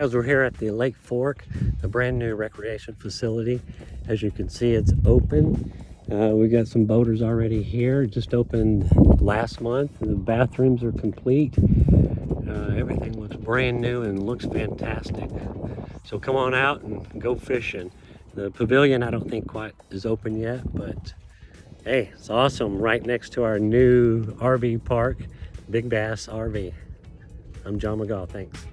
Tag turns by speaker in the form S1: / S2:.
S1: As we're here at the Lake Fork, the brand new recreation facility. As you can see, it's open. We got some boaters already here. Just opened last month. The bathrooms are complete. Everything looks brand new and looks fantastic. So come on out and go fishing. The pavilion I don't think quite is open yet, but hey, it's awesome. Right next to our new RV park, Big Bass RV. I'm John McGaw, thanks.